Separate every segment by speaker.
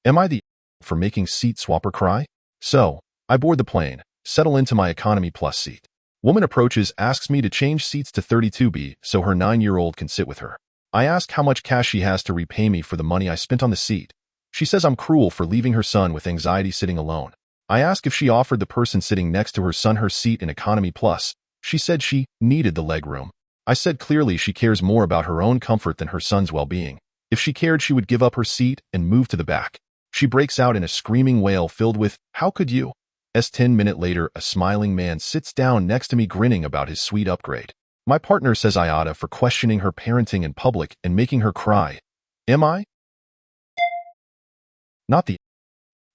Speaker 1: Am I the for making seat swapper cry? So, I board the plane, settle into my economy plus seat. Woman approaches, asks me to change seats to 32B so her 9-year-old can sit with her. I ask how much cash she has to repay me for the money I spent on the seat. She says I'm cruel for leaving her son with anxiety sitting alone. I ask if she offered the person sitting next to her son her seat in economy plus. She said she needed the legroom. I said clearly she cares more about her own comfort than her son's well-being. If she cared, she would give up her seat and move to the back. She breaks out in a screaming wail filled with, "How could you?" 10 minutes later, a smiling man sits down next to me grinning about his sweet upgrade. My partner says AITA for questioning her parenting in public and making her cry. Am I? Not the.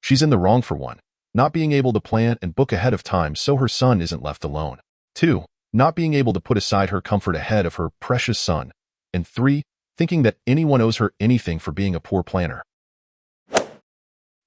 Speaker 1: She's in the wrong for one. Not being able to plan and book ahead of time so her son isn't left alone. 2. Not being able to put aside her comfort ahead of her precious son. And 3. Thinking that anyone owes her anything for being a poor planner.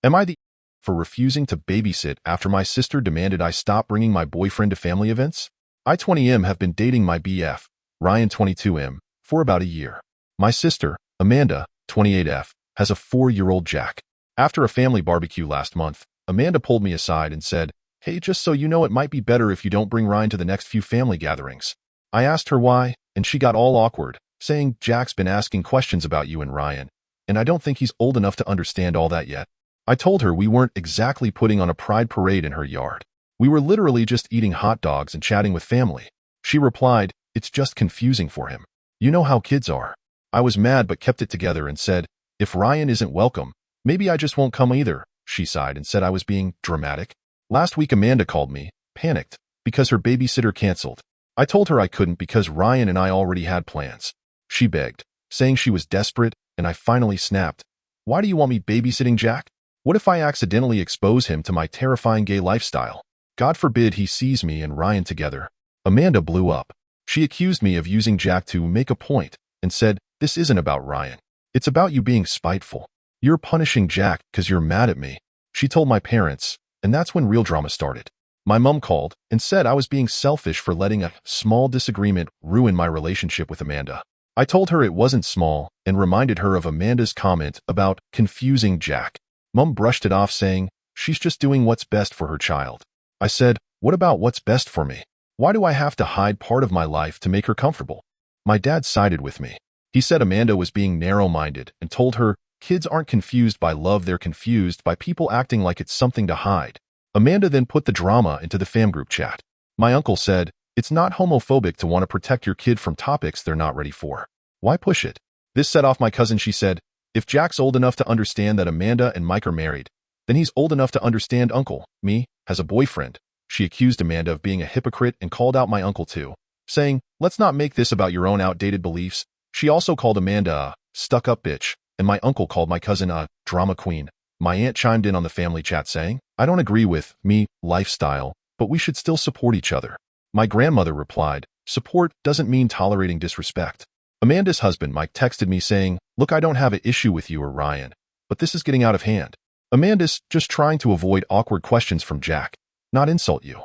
Speaker 1: Am I the for refusing to babysit after my sister demanded I stop bringing my boyfriend to family events? I 20M have been dating my BF, Ryan 22M, for about a year. My sister, Amanda, 28F, has a 4-year-old Jack. After a family barbecue last month, Amanda pulled me aside and said, "Hey, just so you know, it might be better if you don't bring Ryan to the next few family gatherings." I asked her why, and she got all awkward, saying, "Jack's been asking questions about you and Ryan, and I don't think he's old enough to understand all that yet." I told her we weren't exactly putting on a pride parade in her yard. We were literally just eating hot dogs and chatting with family. She replied, "It's just confusing for him. You know how kids are." I was mad but kept it together and said, "If Ryan isn't welcome, maybe I just won't come either." She sighed and said I was being dramatic. Last week Amanda called me, panicked, because her babysitter canceled. I told her I couldn't because Ryan and I already had plans. She begged, saying she was desperate, and I finally snapped. "Why do you want me babysitting Jack? What if I accidentally expose him to my terrifying gay lifestyle? God forbid he sees me and Ryan together." Amanda blew up. She accused me of using Jack to make a point and said, "This isn't about Ryan. It's about you being spiteful. You're punishing Jack because you're mad at me." She told my parents, and that's when real drama started. My mom called and said I was being selfish for letting a small disagreement ruin my relationship with Amanda. I told her it wasn't small and reminded her of Amanda's comment about confusing Jack. Mom brushed it off, saying, "She's just doing what's best for her child." I said, "What about what's best for me? Why do I have to hide part of my life to make her comfortable?" My dad sided with me. He said Amanda was being narrow-minded and told her, "Kids aren't confused by love, they're confused by people acting like it's something to hide." Amanda then put the drama into the fam group chat. My uncle said, "It's not homophobic to want to protect your kid from topics they're not ready for. Why push it?" This set off my cousin. She said, "If Jack's old enough to understand that Amanda and Mike are married, then he's old enough to understand Uncle, me, has a boyfriend." She accused Amanda of being a hypocrite and called out my uncle too, saying, "Let's not make this about your own outdated beliefs." She also called Amanda a stuck-up bitch, and my uncle called my cousin a drama queen. My aunt chimed in on the family chat saying, "I don't agree with me lifestyle, but we should still support each other." My grandmother replied, "Support doesn't mean tolerating disrespect." Amanda's husband, Mike, texted me saying, "Look, I don't have an issue with you or Ryan, but this is getting out of hand. Amanda's just trying to avoid awkward questions from Jack, not insult you."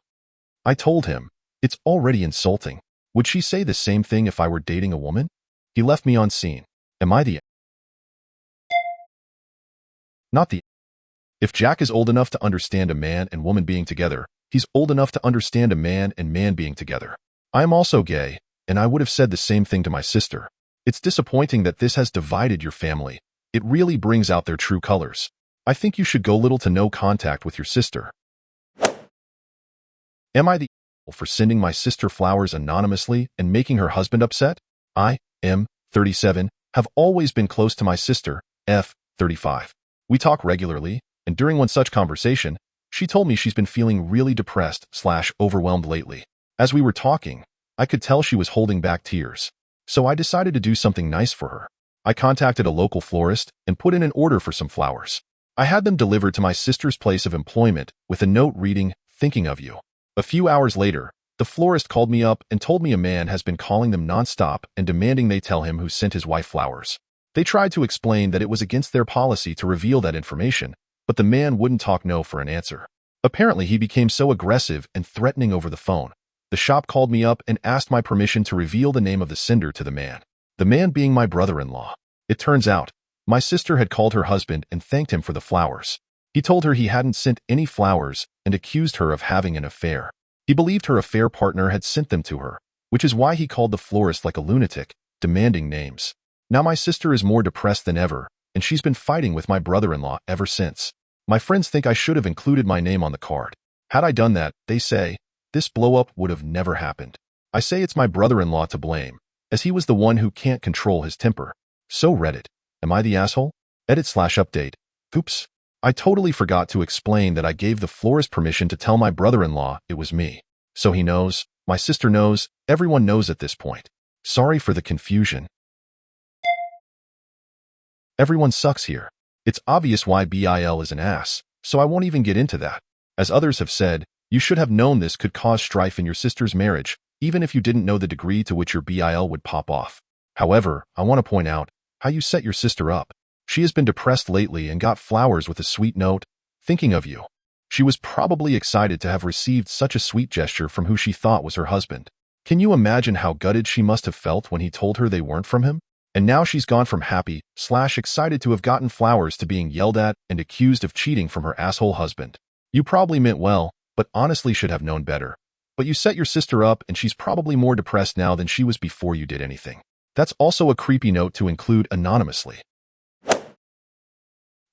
Speaker 1: I told him, "It's already insulting. Would she say the same thing if I were dating a woman?" He left me on scene. Am I the not the If Jack is old enough to understand a man and woman being together, he's old enough to understand a man and man being together. I am also gay, and I would have said the same thing to my sister. It's disappointing that this has divided your family. It really brings out their true colors. I think you should go little to no contact with your sister. Am I the for sending my sister flowers anonymously and making her husband upset? I, M, 37, have always been close to my sister, F, 35. We talk regularly, and during one such conversation, she told me she's been feeling really depressed/overwhelmed lately. As we were talking, I could tell she was holding back tears. So I decided to do something nice for her. I contacted a local florist and put in an order for some flowers. I had them delivered to my sister's place of employment with a note reading, "Thinking of you." A few hours later, the florist called me up and told me a man has been calling them nonstop and demanding they tell him who sent his wife flowers. They tried to explain that it was against their policy to reveal that information, but the man wouldn't talk no for an answer. Apparently, he became so aggressive and threatening over the phone. The shop called me up and asked my permission to reveal the name of the sender to the man being my brother-in-law. It turns out, My sister had called her husband and thanked him for the flowers. He told her he hadn't sent any flowers and accused her of having an affair. He believed her affair partner had sent them to her, which is why he called the florist like a lunatic, demanding names. Now my sister is more depressed than ever, and she's been fighting with my brother-in-law ever since. My friends think I should have included my name on the card. Had I done that, they say, this blow-up would have never happened. I say it's my brother-in-law to blame, as he was the one who can't control his temper. So Reddit, am I the asshole? Edit/update. Oops. I totally forgot to explain that I gave the florist permission to tell my brother-in-law it was me. So he knows, my sister knows, everyone knows at this point. Sorry for the confusion. Everyone sucks here. It's obvious why Bil is an ass, so I won't even get into that. As others have said, you should have known this could cause strife in your sister's marriage, even if you didn't know the degree to which your Bil would pop off. However, I want to point out how you set your sister up. She has been depressed lately and got flowers with a sweet note, thinking of you. She was probably excited to have received such a sweet gesture from who she thought was her husband. Can you imagine how gutted she must have felt when he told her they weren't from him? And now she's gone from happy/excited to have gotten flowers to being yelled at and accused of cheating from her asshole husband. You probably meant well, but honestly should have known better. But you set your sister up and she's probably more depressed now than she was before you did anything. That's also a creepy note to include anonymously.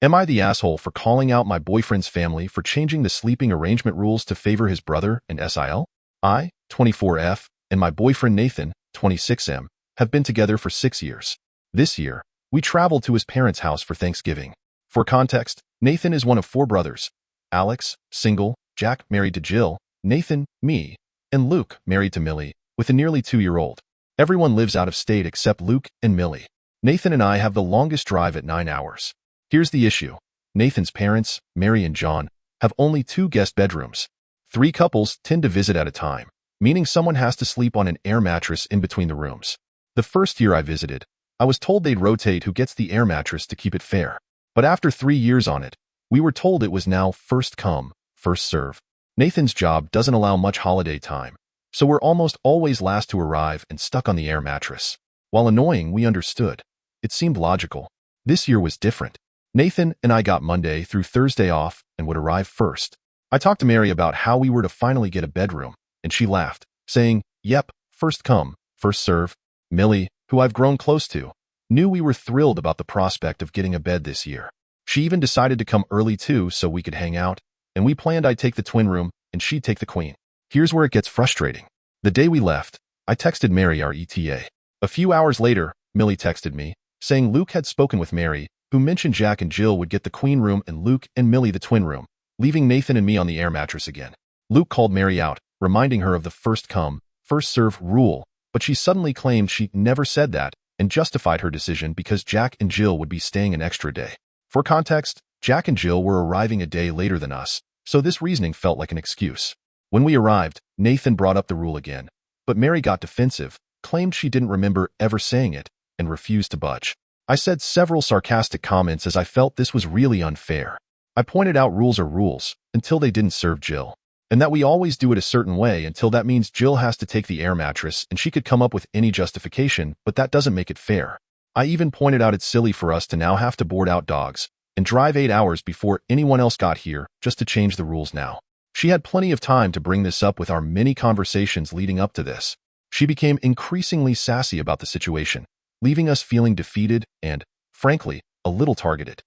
Speaker 1: Am I the asshole for calling out my boyfriend's family for changing the sleeping arrangement rules to favor his brother and SIL? I, 24F, and my boyfriend Nathan, 26M, have been together for 6 years. This year, we traveled to his parents' house for Thanksgiving. For context, Nathan is one of 4 brothers. Alex, single, Jack, married to Jill, Nathan, me, and Luke, married to Millie, with a nearly 2-year-old. Everyone lives out of state except Luke and Millie. Nathan and I have the longest drive at 9 hours. Here's the issue. Nathan's parents, Mary and John, have only 2 guest bedrooms. 3 couples tend to visit at a time, meaning someone has to sleep on an air mattress in between the rooms. The first year I visited, I was told they'd rotate who gets the air mattress to keep it fair. But after 3 years on it, we were told it was now first come, first serve. Nathan's job doesn't allow much holiday time, so we're almost always last to arrive and stuck on the air mattress. While annoying, we understood. It seemed logical. This year was different. Nathan and I got Monday through Thursday off and would arrive first. I talked to Mary about how we were to finally get a bedroom, and she laughed, saying, yep, first come, first serve. Millie, who I've grown close to, knew we were thrilled about the prospect of getting a bed this year. She even decided to come early too so we could hang out, and we planned I'd take the twin room and she'd take the queen. Here's where it gets frustrating. The day we left, I texted Mary our ETA. A few hours later, Millie texted me, saying Luke had spoken with Mary, who mentioned Jack and Jill would get the queen room and Luke and Millie the twin room, leaving Nathan and me on the air mattress again. Luke called Mary out, reminding her of the first come, first serve rule, but she suddenly claimed she never said that and justified her decision because Jack and Jill would be staying an extra day. For context, Jack and Jill were arriving a day later than us, so this reasoning felt like an excuse. When we arrived, Nathan brought up the rule again, but Mary got defensive, claimed she didn't remember ever saying it, and refused to budge. I said several sarcastic comments as I felt this was really unfair. I pointed out rules are rules, until they didn't serve Jill, and that we always do it a certain way until that means Jill has to take the air mattress and she could come up with any justification, but that doesn't make it fair. I even pointed out it's silly for us to now have to board out dogs and drive 8 hours before anyone else got here just to change the rules now. She had plenty of time to bring this up with our many conversations leading up to this. She became increasingly sassy about the situation, leaving us feeling defeated and, frankly, a little targeted.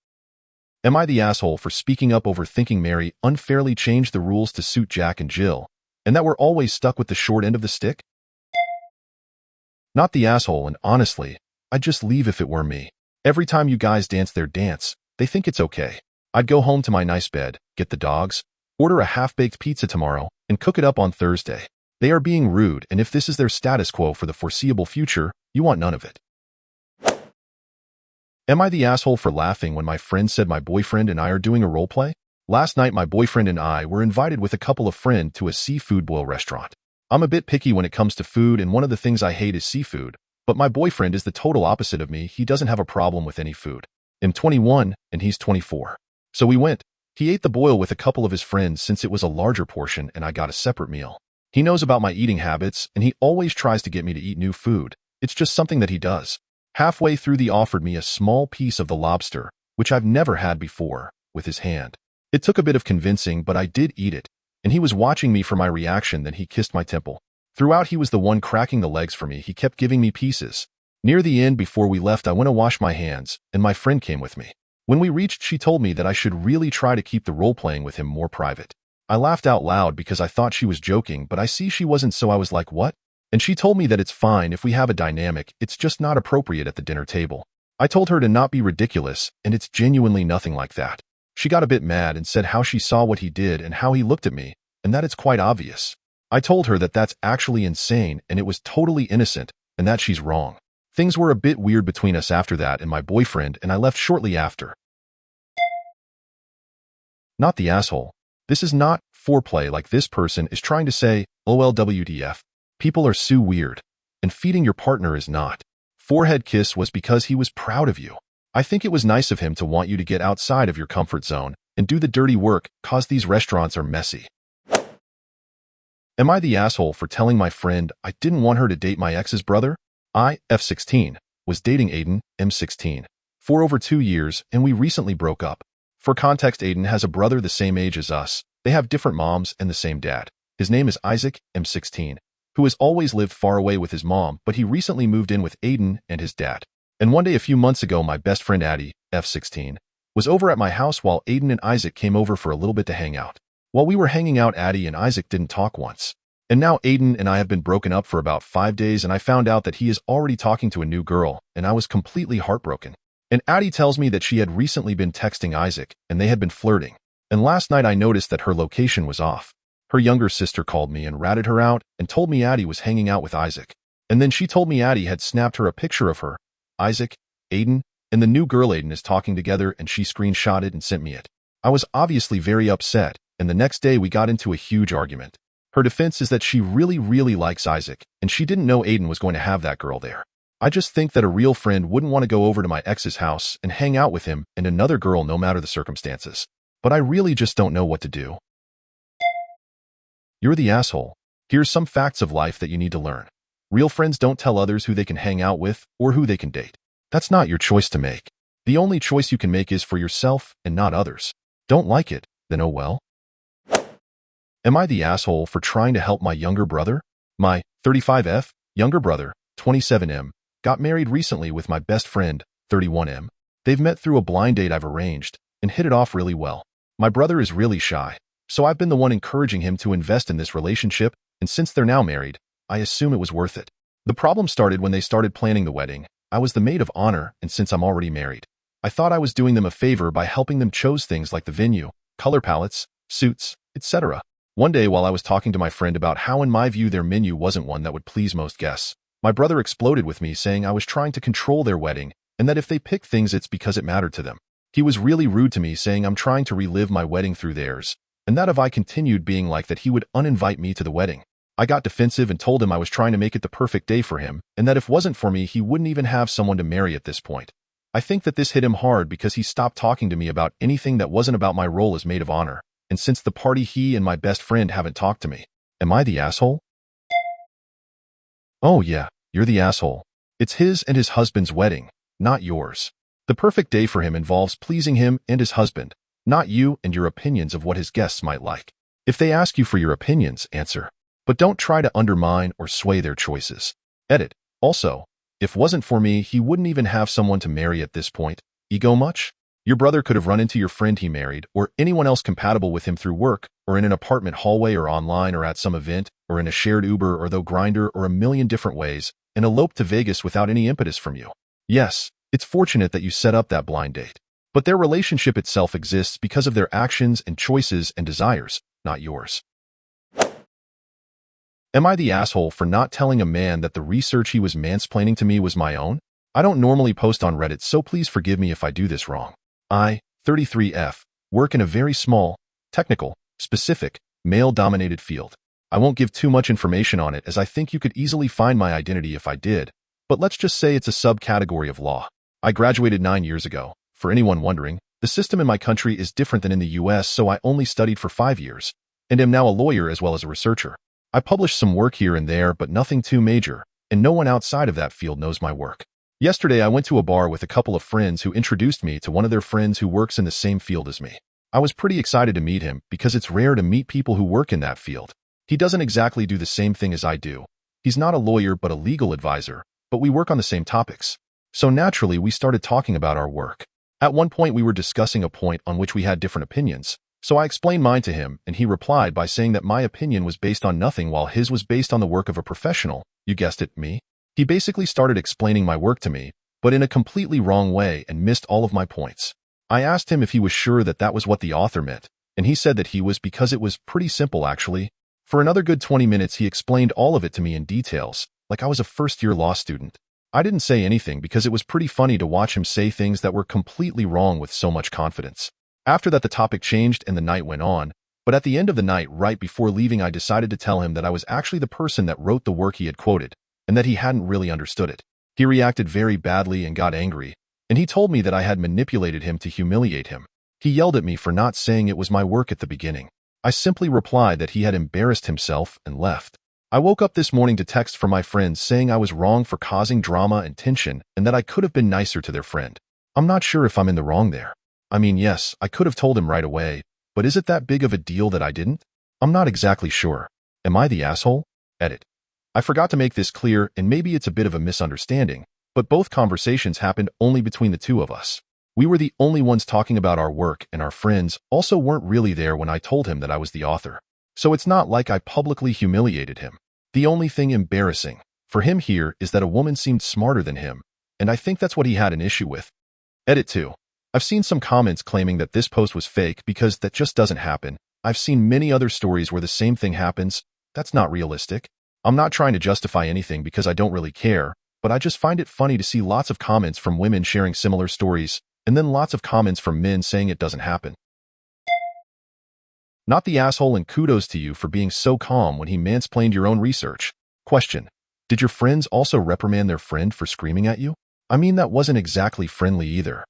Speaker 1: Am I the asshole for speaking up over thinking Mary unfairly changed the rules to suit Jack and Jill, and that we're always stuck with the short end of the stick? Not the asshole, and honestly, I'd just leave if it were me. Every time you guys dance their dance, they think it's okay. I'd go home to my nice bed, get the dogs, order a half-baked pizza tomorrow, and cook it up on Thursday. They are being rude, and if this is their status quo for the foreseeable future, you want none of it. Am I the asshole for laughing when my friend said my boyfriend and I are doing a role play? Last night, my boyfriend and I were invited with a couple of friends to a seafood boil restaurant. I'm a bit picky when it comes to food, and one of the things I hate is seafood, but my boyfriend is the total opposite of me. He doesn't have a problem with any food. I'm 21, and he's 24. So we went. He ate the boil with a couple of his friends since it was a larger portion and I got a separate meal. He knows about my eating habits, and he always tries to get me to eat new food. It's just something that he does. Halfway through he offered me a small piece of the lobster, which I've never had before, with his hand. It took a bit of convincing, but I did eat it, and he was watching me for my reaction. Then he kissed my temple. Throughout he was the one cracking the legs for me. He kept giving me pieces. Near the end, before we left, I went to wash my hands, and my friend came with me. When we reached, she told me that I should really try to keep the role-playing with him more private. I laughed out loud because I thought she was joking, but I see she wasn't, so I was like, what? And she told me that it's fine if we have a dynamic, it's just not appropriate at the dinner table. I told her to not be ridiculous, and it's genuinely nothing like that. She got a bit mad and said how she saw what he did and how he looked at me, and that it's quite obvious. I told her that that's actually insane and it was totally innocent, and that she's wrong. Things were a bit weird between us after that and my boyfriend, and I left shortly after. Not the asshole. This is not foreplay like this person is trying to say, OLWTF. People are so weird. And feeding your partner is not. Forehead kiss was because he was proud of you. I think it was nice of him to want you to get outside of your comfort zone and do the dirty work, cause these restaurants are messy. Am I the asshole for telling my friend I didn't want her to date my ex's brother? I, F16, was dating Aiden, M16, for over 2 years, and we recently broke up. For context, Aiden has a brother the same age as us. They have different moms and the same dad. His name is Isaac, M16, who has always lived far away with his mom, but he recently moved in with Aiden and his dad. And one day a few months ago, my best friend Addie, F16, was over at my house while Aiden and Isaac came over for a little bit to hang out. While we were hanging out, Addie and Isaac didn't talk once. And now Aiden and I have been broken up for about 5 days, and I found out that he is already talking to a new girl, and I was completely heartbroken. And Addie tells me that she had recently been texting Isaac, and they had been flirting. And last night I noticed that her location was off. Her younger sister called me and ratted her out and told me Addie was hanging out with Isaac. And then she told me Addie had snapped her a picture of her, Isaac, Aiden, and the new girl Aiden is talking together, and she screenshotted and sent me it. I was obviously very upset, and the next day we got into a huge argument. Her defense is that she really likes Isaac, and she didn't know Aiden was going to have that girl there. I just think that a real friend wouldn't want to go over to my ex's house and hang out with him and another girl no matter the circumstances. But I really just don't know what to do. You're the asshole. Here's some facts of life that you need to learn. Real friends don't tell others who they can hang out with or who they can date. That's not your choice to make. The only choice you can make is for yourself and not others. Don't like it? Then oh well. Am I the asshole for trying to help my younger brother? My 35F younger brother, 27M, got married recently with my best friend, 31M. They've met through a blind date I've arranged and hit it off really well. My brother is really shy, so I've been the one encouraging him to invest in this relationship, and since they're now married, I assume it was worth it. The problem started when they started planning the wedding. I was the maid of honor, and since I'm already married, I thought I was doing them a favor by helping them choose things like the venue, color palettes, suits, etc. One day while I was talking to my friend about how in my view their menu wasn't one that would please most guests, my brother exploded with me saying I was trying to control their wedding and that if they picked things it's because it mattered to them. He was really rude to me, saying I'm trying to relive my wedding through theirs, and that if I continued being like that he would uninvite me to the wedding. I got defensive and told him I was trying to make it the perfect day for him and that if it wasn't for me he wouldn't even have someone to marry at this point. I think that this hit him hard because he stopped talking to me about anything that wasn't about my role as maid of honor. And since the party he and my best friend haven't talked to me. Am I the asshole? Oh yeah, you're the asshole. It's his and his husband's wedding, not yours. The perfect day for him involves pleasing him and his husband, not you and your opinions of what his guests might like. If they ask you for your opinions, answer. But don't try to undermine or sway their choices. Edit. Also, if wasn't for me, he wouldn't even have someone to marry at this point. Ego much? Your brother could have run into your friend he married or anyone else compatible with him through work or in an apartment hallway or online or at some event or in a shared Uber or though Grindr or a million different ways and eloped to Vegas without any impetus from you. Yes, it's fortunate that you set up that blind date. But their relationship itself exists because of their actions and choices and desires, not yours. Am I the asshole for not telling a man that the research he was mansplaining to me was my own? I don't normally post on Reddit, so please forgive me if I do this wrong. I, 33F, work in a very small, technical, specific, male-dominated field. I won't give too much information on it as I think you could easily find my identity if I did, but let's just say it's a subcategory of law. I graduated 9 years ago. For anyone wondering, the system in my country is different than in the US, so I only studied for 5 years, and am now a lawyer as well as a researcher. I publish some work here and there, but nothing too major, and no one outside of that field knows my work. Yesterday, I went to a bar with a couple of friends who introduced me to one of their friends who works in the same field as me. I was pretty excited to meet him because it's rare to meet people who work in that field. He doesn't exactly do the same thing as I do. He's not a lawyer but a legal advisor, but we work on the same topics. So naturally, we started talking about our work. At one point, we were discussing a point on which we had different opinions. So I explained mine to him, and he replied by saying that my opinion was based on nothing while his was based on the work of a professional. You guessed it, me. He basically started explaining my work to me, but in a completely wrong way and missed all of my points. I asked him if he was sure that that was what the author meant, and he said that he was because it was pretty simple actually. For another good 20 minutes he explained all of it to me in details, like I was a first-year law student. I didn't say anything because it was pretty funny to watch him say things that were completely wrong with so much confidence. After that the topic changed and the night went on, but at the end of the night right before leaving I decided to tell him that I was actually the person that wrote the work he had quoted, and that he hadn't really understood it. He reacted very badly and got angry, and he told me that I had manipulated him to humiliate him. He yelled at me for not saying it was my work at the beginning. I simply replied that he had embarrassed himself and left. I woke up this morning to text from my friends saying I was wrong for causing drama and tension and that I could have been nicer to their friend. I'm not sure if I'm in the wrong there. I mean, yes, I could have told him right away, but is it that big of a deal that I didn't? I'm not exactly sure. Am I the asshole? Edit. I forgot to make this clear, and maybe it's a bit of a misunderstanding, but both conversations happened only between the two of us. We were the only ones talking about our work, and our friends also weren't really there when I told him that I was the author. So it's not like I publicly humiliated him. The only thing embarrassing for him here is that a woman seemed smarter than him, and I think that's what he had an issue with. Edit 2. I've seen some comments claiming that this post was fake because that just doesn't happen. I've seen many other stories where the same thing happens. That's not realistic. I'm not trying to justify anything because I don't really care, but I just find it funny to see lots of comments from women sharing similar stories, and then lots of comments from men saying it doesn't happen. Not the asshole, and kudos to you for being so calm when he mansplained your own research. Question. Did your friends also reprimand their friend for screaming at you? I mean, that wasn't exactly friendly either.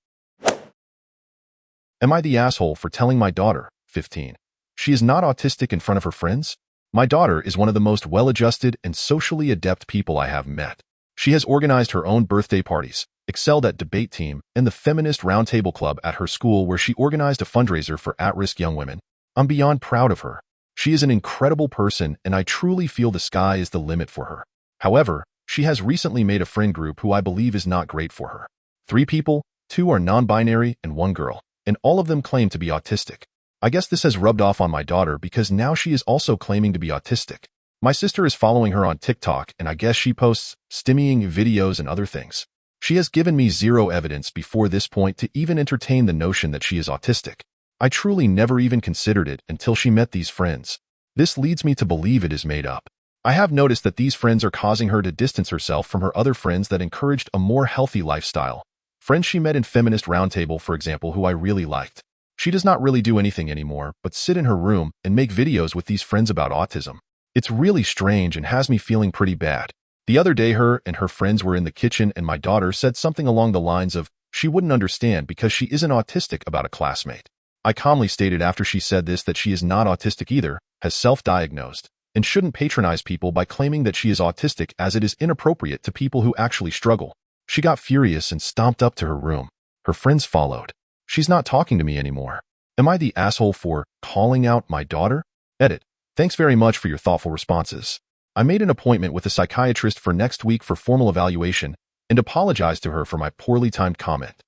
Speaker 1: Am I the asshole for telling my daughter, 15, she is not autistic in front of her friends? My daughter is one of the most well-adjusted and socially adept people I have met. She has organized her own birthday parties, excelled at debate team, and the feminist roundtable club at her school where she organized a fundraiser for at-risk young women. I'm beyond proud of her. She is an incredible person, and I truly feel the sky is the limit for her. However, she has recently made a friend group who I believe is not great for her. 3 people, 2 are non-binary, and 1 girl, and all of them claim to be autistic. I guess this has rubbed off on my daughter because now she is also claiming to be autistic. My sister is following her on TikTok, and I guess she posts stimmying videos and other things. She has given me zero evidence before this point to even entertain the notion that she is autistic. I truly never even considered it until she met these friends. This leads me to believe it is made up. I have noticed that these friends are causing her to distance herself from her other friends that encouraged a more healthy lifestyle. Friends she met in Feminist Roundtable, for example, who I really liked. She does not really do anything anymore but sit in her room and make videos with these friends about autism. It's really strange and has me feeling pretty bad. The other day her and her friends were in the kitchen and my daughter said something along the lines of, she wouldn't understand because she isn't autistic about a classmate. I calmly stated after she said this that she is not autistic either, has self-diagnosed, and shouldn't patronize people by claiming that she is autistic as it is inappropriate to people who actually struggle. She got furious and stomped up to her room. Her friends followed. She's not talking to me anymore. Am I the asshole for calling out my daughter? Edit. Thanks very much for your thoughtful responses. I made an appointment with a psychiatrist for next week for formal evaluation and apologized to her for my poorly timed comment.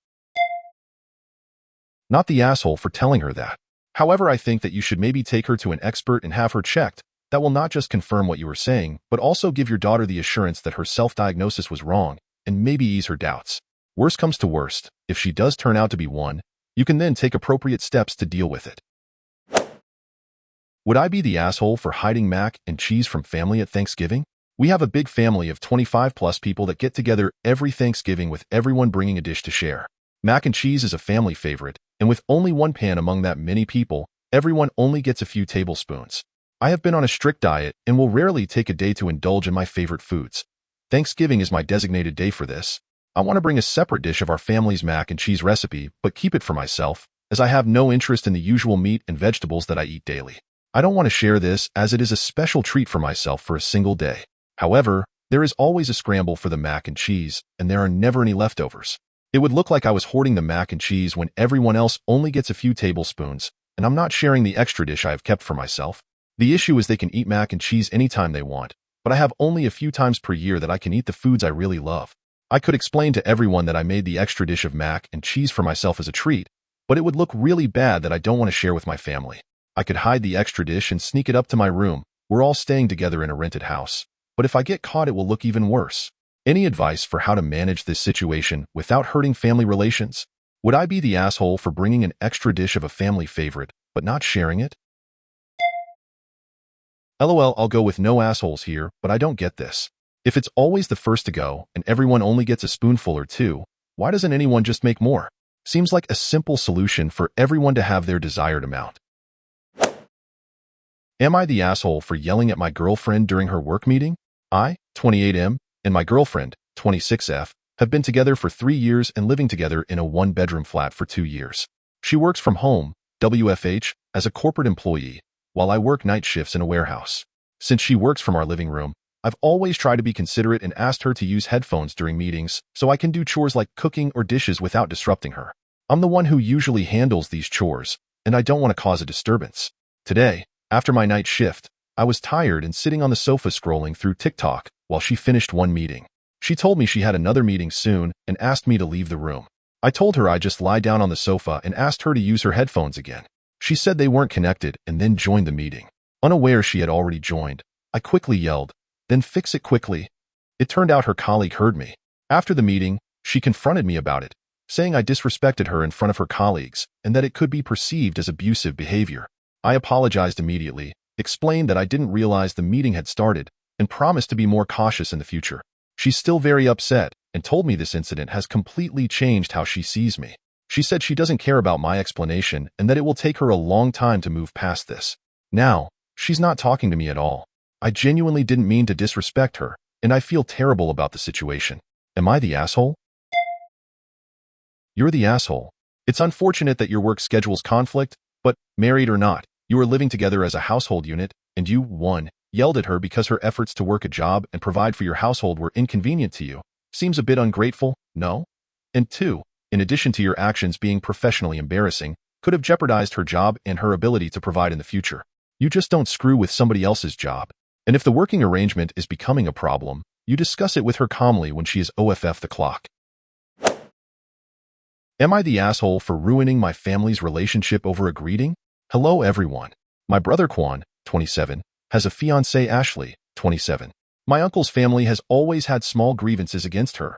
Speaker 1: Not the asshole for telling her that. However, I think that you should maybe take her to an expert and have her checked. That will not just confirm what you were saying, but also give your daughter the assurance that her self-diagnosis was wrong and maybe ease her doubts. Worst comes to worst, if she does turn out to be one, you can then take appropriate steps to deal with it. Would I be the asshole for hiding mac and cheese from family at Thanksgiving? We have a big family of 25 plus people that get together every Thanksgiving with everyone bringing a dish to share. Mac and cheese is a family favorite, and with only one pan among that many people, everyone only gets a few tablespoons. I have been on a strict diet and will rarely take a day to indulge in my favorite foods. Thanksgiving is my designated day for this. I want to bring a separate dish of our family's mac and cheese recipe, but keep it for myself, as I have no interest in the usual meat and vegetables that I eat daily. I don't want to share this as it is a special treat for myself for a single day. However, There is always a scramble for the mac and cheese, and there are never any leftovers. It would look like I was hoarding the mac and cheese when everyone else only gets a few tablespoons, and I'm not sharing the extra dish I have kept for myself. The issue is they can eat mac and cheese anytime they want, but I have only a few times per year that I can eat the foods I really love. I could explain to everyone that I made the extra dish of mac and cheese for myself as a treat, but it would look really bad that I don't want to share with my family. I could hide the extra dish and sneak it up to my room. We're all staying together in a rented house, but if I get caught, it will look even worse. Any advice for how to manage this situation without hurting family relations? Would I be the asshole for bringing an extra dish of a family favorite, but not sharing it? LOL, I'll go with no assholes here, but I don't get this. If it's always the first to go, and everyone only gets a spoonful or two, why doesn't anyone just make more? Seems like a simple solution for everyone to have their desired amount. Am I the asshole for yelling at my girlfriend during her work meeting? I, 28M, and my girlfriend, 26F, have been together for 3 years and living together in a one-bedroom flat for 2 years. She works from home, WFH, as a corporate employee, while I work night shifts in a warehouse. Since she works from our living room, I've always tried to be considerate and asked her to use headphones during meetings so I can do chores like cooking or dishes without disrupting her. I'm the one who usually handles these chores, and I don't want to cause a disturbance. Today, after my night shift, I was tired and sitting on the sofa scrolling through TikTok while she finished one meeting. She told me she had another meeting soon and asked me to leave the room. I told her I'd just lie down on the sofa and asked her to use her headphones again. She said they weren't connected and then joined the meeting. Unaware she had already joined, I quickly yelled, "Then fix it quickly." It turned out her colleague heard me. After the meeting, she confronted me about it, saying I disrespected her in front of her colleagues and that it could be perceived as abusive behavior. I apologized immediately, explained that I didn't realize the meeting had started, and promised to be more cautious in the future. She's still very upset and told me this incident has completely changed how she sees me. She said she doesn't care about my explanation and that it will take her a long time to move past this. Now, she's not talking to me at all. I genuinely didn't mean to disrespect her, and I feel terrible about the situation. Am I the asshole? You're the asshole. It's unfortunate that your work schedules conflict, but, married or not, you are living together as a household unit, and you, 1, yelled at her because her efforts to work a job and provide for your household were inconvenient to you. Seems a bit ungrateful, no? And 2, in addition to your actions being professionally embarrassing, could have jeopardized her job and her ability to provide in the future. You just don't screw with somebody else's job. And if the working arrangement is becoming a problem, you discuss it with her calmly when she is OFF the clock. Am I the asshole for ruining my family's relationship over a greeting? Hello everyone. My brother Quan, 27, has a fiancée Ashley, 27. My uncle's family has always had small grievances against her.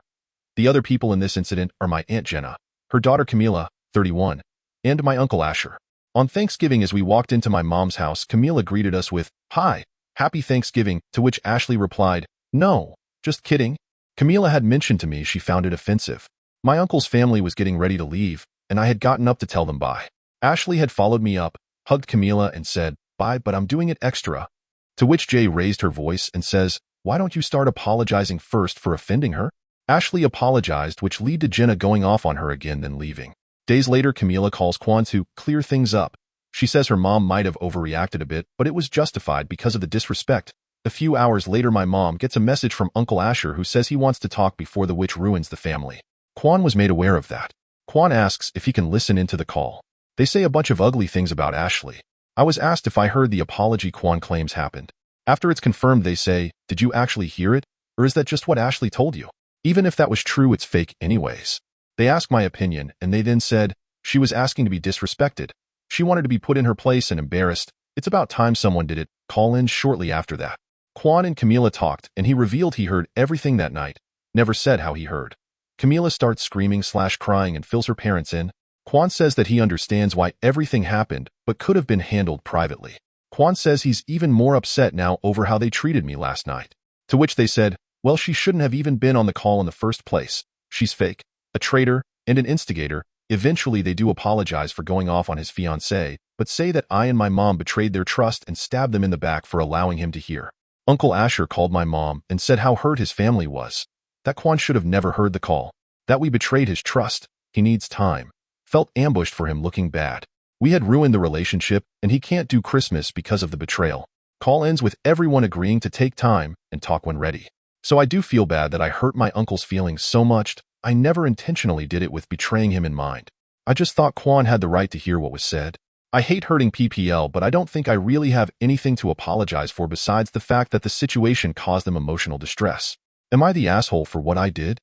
Speaker 1: The other people in this incident are my Aunt Jenna, her daughter Camila, 31, and my uncle Asher. On Thanksgiving, as we walked into my mom's house, Camila greeted us with, "Hi, happy Thanksgiving," to which Ashley replied, "No, just kidding." Camila had mentioned to me she found it offensive. My uncle's family was getting ready to leave, and I had gotten up to tell them bye. Ashley had followed me up, hugged Camila, and said, "Bye, but I'm doing it extra." To which Jay raised her voice and says, "Why don't you start apologizing first for offending her?" Ashley apologized, which led to Jenna going off on her again, then leaving. Days later, Camila calls Quan to clear things up. She says her mom might have overreacted a bit, but it was justified because of the disrespect. A few hours later, my mom gets a message from Uncle Asher who says he wants to talk before the witch ruins the family. Quan was made aware of that. Quan asks if he can listen into the call. They say a bunch of ugly things about Ashley. I was asked if I heard the apology Quan claims happened. After it's confirmed, they say, "Did you actually hear it? Or is that just what Ashley told you? Even if that was true, it's fake anyways." They asked my opinion, and they then said, she was asking to be disrespected. She wanted to be put in her place and embarrassed. It's about time someone did it. Call in shortly after that. Quan and Camila talked, and he revealed he heard everything that night. Never said how he heard. Camila starts screaming/crying and fills her parents in. Quan says that he understands why everything happened, but could have been handled privately. Quan says he's even more upset now over how they treated me last night. To which they said, well, she shouldn't have even been on the call in the first place. She's fake, a traitor, and an instigator. Eventually, they do apologize for going off on his fiancée, but say that I and my mom betrayed their trust and stabbed them in the back for allowing him to hear. Uncle Asher called my mom and said how hurt his family was. That Quan should have never heard the call. That we betrayed his trust. He needs time. Felt ambushed for him looking bad. We had ruined the relationship, and he can't do Christmas because of the betrayal. Call ends with everyone agreeing to take time and talk when ready. So I do feel bad that I hurt my uncle's feelings so much. I never intentionally did it with betraying him in mind. I just thought Quan had the right to hear what was said. I hate hurting PPL, but I don't think I really have anything to apologize for besides the fact that the situation caused them emotional distress. Am I the asshole for what I did?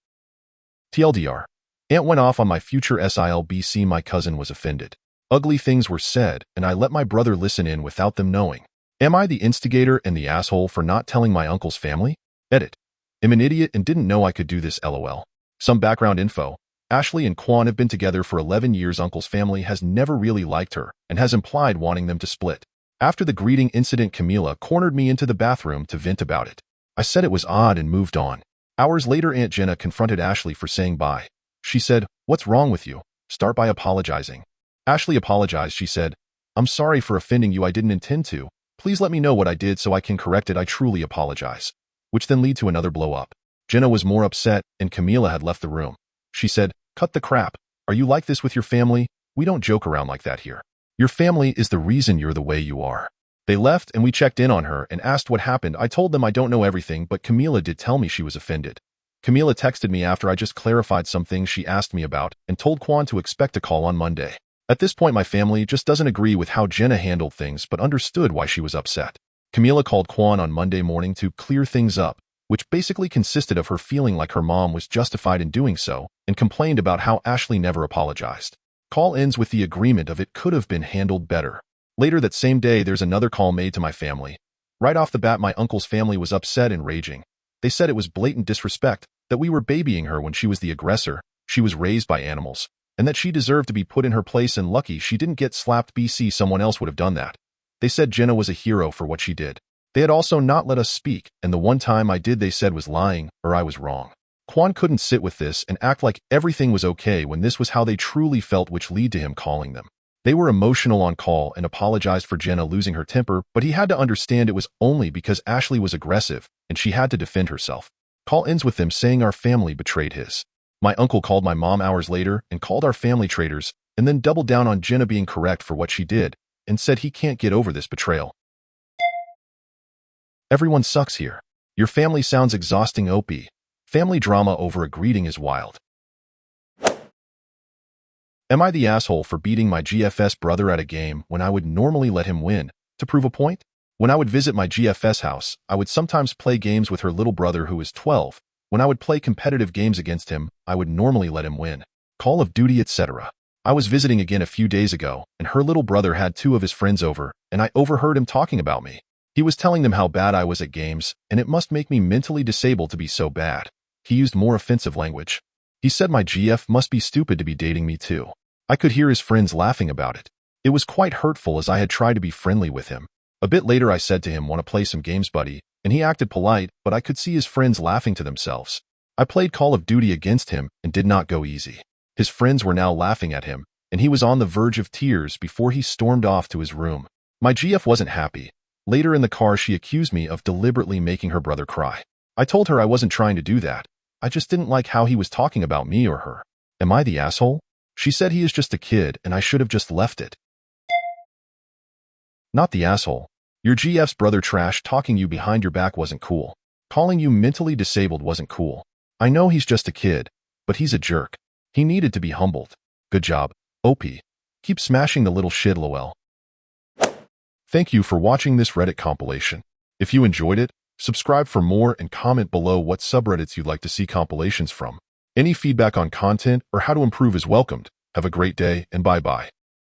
Speaker 1: TLDR. Aunt went off on my future SILBC. My cousin was offended. Ugly things were said, and I let my brother listen in without them knowing. Am I the instigator and the asshole for not telling my uncle's family? Edit. I'm an idiot and didn't know I could do this, lol. Some background info. Ashley and Quan have been together for 11 years. Uncle's family has never really liked her and has implied wanting them to split. After the greeting incident, Camila cornered me into the bathroom to vent about it. I said it was odd and moved on. Hours later, Aunt Jenna confronted Ashley for saying bye. She said, "What's wrong with you? Start by apologizing." Ashley apologized. She said, "I'm sorry for offending you. I didn't intend to. Please let me know what I did so I can correct it. I truly apologize." Which then led to another blow-up. Jenna was more upset, and Camila had left the room. She said, "Cut the crap. Are you like this with your family? We don't joke around like that here. Your family is the reason you're the way you are." They left, and we checked in on her and asked what happened. I told them I don't know everything, but Camila did tell me she was offended. Camila texted me after I just clarified some things she asked me about and told Quan to expect a call on Monday. At this point, my family just doesn't agree with how Jenna handled things but understood why she was upset. Camila called Quan on Monday morning to clear things up, which basically consisted of her feeling like her mom was justified in doing so and complained about how Ashley never apologized. Call ends with the agreement of it could have been handled better. Later that same day, there's another call made to my family. Right off the bat, my uncle's family was upset and raging. They said it was blatant disrespect, that we were babying her when she was the aggressor, she was raised by animals, and that she deserved to be put in her place and lucky she didn't get slapped. BC, someone else would have done that. They said Jenna was a hero for what she did. They had also not let us speak, and the one time I did they said was lying, or I was wrong. Quan couldn't sit with this and act like everything was okay when this was how they truly felt, which led to him calling them. They were emotional on call and apologized for Jenna losing her temper, but he had to understand it was only because Ashley was aggressive and she had to defend herself. Call ends with them saying our family betrayed his. My uncle called my mom hours later and called our family traitors, and then doubled down on Jenna being correct for what she did and said he can't get over this betrayal. Everyone sucks here. Your family sounds exhausting. OP. Family drama over a greeting is wild. Am I the asshole for beating my GFS brother at a game when I would normally let him win to prove a point? When I would visit my GFS house, I would sometimes play games with her little brother who is 12. When I would play competitive games against him, I would normally let him win. Call of Duty, etc. I was visiting again a few days ago, and her little brother had 2 of his friends over, and I overheard him talking about me. He was telling them how bad I was at games, and it must make me mentally disabled to be so bad. He used more offensive language. He said my GF must be stupid to be dating me too. I could hear his friends laughing about it. It was quite hurtful as I had tried to be friendly with him. A bit later I said to him, "Want to play some games, buddy?" And he acted polite, but I could see his friends laughing to themselves. I played Call of Duty against him and did not go easy. His friends were now laughing at him, and he was on the verge of tears before he stormed off to his room. My GF wasn't happy. Later in the car, she accused me of deliberately making her brother cry. I told her I wasn't trying to do that. I just didn't like how he was talking about me or her. Am I the asshole? She said he is just a kid and I should have just left it. Not the asshole. Your GF's brother trash talking you behind your back wasn't cool. Calling you mentally disabled wasn't cool. I know he's just a kid, but he's a jerk. He needed to be humbled. Good job, OP. Keep smashing the little shit, lol. Thank you for watching this Reddit compilation. If you enjoyed it, subscribe for more and comment below what subreddits you'd like to see compilations from. Any feedback on content or how to improve is welcomed. Have a great day and bye-bye.